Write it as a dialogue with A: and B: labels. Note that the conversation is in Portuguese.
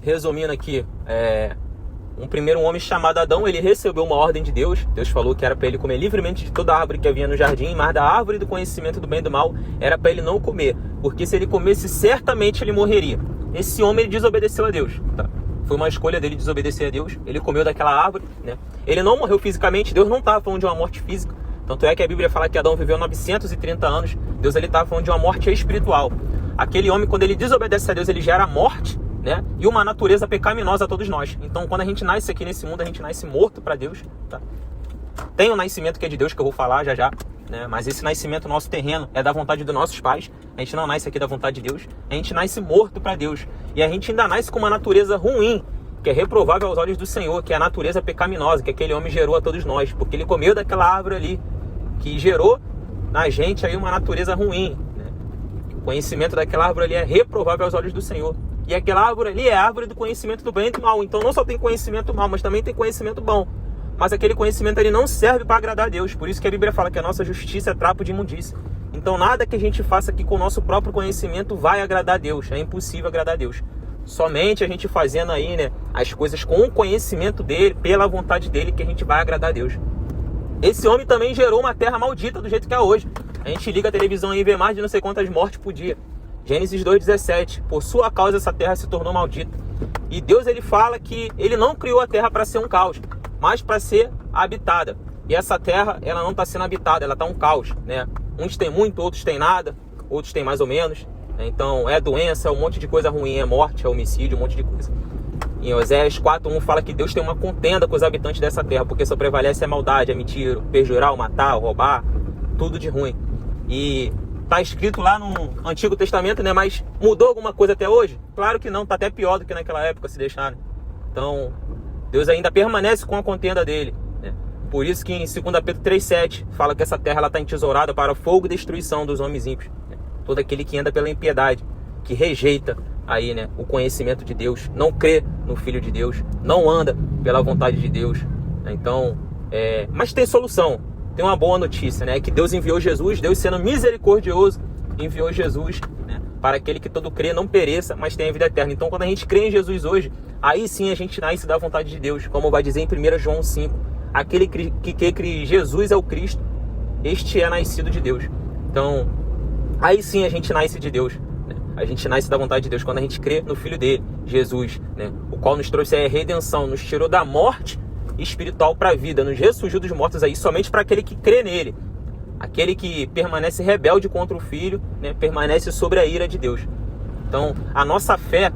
A: resumindo aqui, um homem chamado Adão, ele recebeu uma ordem de Deus. Deus falou que era para ele comer livremente de toda a árvore que havia no jardim, mas da árvore do conhecimento do bem e do mal era para ele não comer, porque se ele comesse, certamente ele morreria. Esse homem, ele desobedeceu a Deus, tá? Foi uma escolha dele desobedecer a Deus. Ele comeu daquela árvore, né? Ele não morreu fisicamente. Deus não estava falando de uma morte física. Tanto é que a Bíblia fala que Adão viveu 930 anos. Deus, ele estava falando de uma morte espiritual. Aquele homem, quando ele desobedece a Deus, ele gera morte, né? E uma natureza pecaminosa a todos nós. Então, quando a gente nasce aqui nesse mundo, a gente nasce morto para Deus, tá? Tem um nascimento que é de Deus, que eu vou falar já já, né? Mas esse nascimento nosso terreno é da vontade dos nossos pais. A gente não nasce aqui da vontade de Deus. A gente nasce morto para Deus. E a gente ainda nasce com uma natureza ruim, que é reprovável aos olhos do Senhor, que é a natureza pecaminosa, que aquele homem gerou a todos nós, porque ele comeu daquela árvore ali, que gerou na gente aí uma natureza ruim, né? O conhecimento daquela árvore ali é reprovável aos olhos do Senhor. E aquela árvore ali é a árvore do conhecimento do bem e do mal. Então não só tem conhecimento mal, mas também tem conhecimento bom. Mas aquele conhecimento ali não serve para agradar a Deus. Por isso que a Bíblia fala que a nossa justiça é trapo de imundícia. Então nada que a gente faça aqui com o nosso próprio conhecimento vai agradar a Deus. É impossível agradar a Deus. Somente a gente fazendo aí, né, as coisas com o conhecimento dele, pela vontade dele, que a gente vai agradar a Deus. Esse homem também gerou uma terra maldita do jeito que é hoje. A gente liga a televisão aí e vê mais de não sei quantas mortes por dia. Gênesis 2,17. Por sua causa essa terra se tornou maldita. E Deus, ele fala que ele não criou a terra para ser um caos, mas para ser habitada. E essa terra, ela não está sendo habitada, ela está um caos, né? Uns têm muito, outros têm nada, outros têm mais ou menos. Então é doença, é um monte de coisa ruim, é morte, é homicídio, um monte de coisa. Em Oséias 4:1 fala que Deus tem uma contenda com os habitantes dessa terra, porque só prevalece a maldade, a mentira, perjurar, matar, roubar, tudo de ruim. E tá escrito lá no Antigo Testamento, né? Mas mudou alguma coisa até hoje? Claro que não, tá até pior do que naquela época, se deixar, né? Então, Deus ainda permanece com a contenda dele, né? Por isso que em 2 Pedro 3,7 fala que essa terra está entesourada para fogo e destruição dos homens ímpios, né? Todo aquele que anda pela impiedade, que rejeita aí, né, o conhecimento de Deus, não crê no Filho de Deus, não anda pela vontade de Deus, né? Então, mas tem solução. Tem uma boa notícia, né? Que Deus enviou Jesus, Deus sendo misericordioso, enviou Jesus, né, para aquele que todo crê não pereça, mas tenha vida eterna. Então, quando a gente crê em Jesus hoje, aí sim a gente nasce da vontade de Deus, como vai dizer em 1 João 5. Aquele que crê que Jesus é o Cristo, este é nascido de Deus. Então, aí sim a gente nasce de Deus, né? A gente nasce da vontade de Deus quando a gente crê no Filho dele, Jesus, né? O qual nos trouxe a redenção, nos tirou da morte espiritual para a vida, nos ressurgiu dos mortos aí, somente para aquele que crê nele. Aquele que permanece rebelde contra o Filho, né, permanece sobre a ira de Deus. Então, a nossa fé,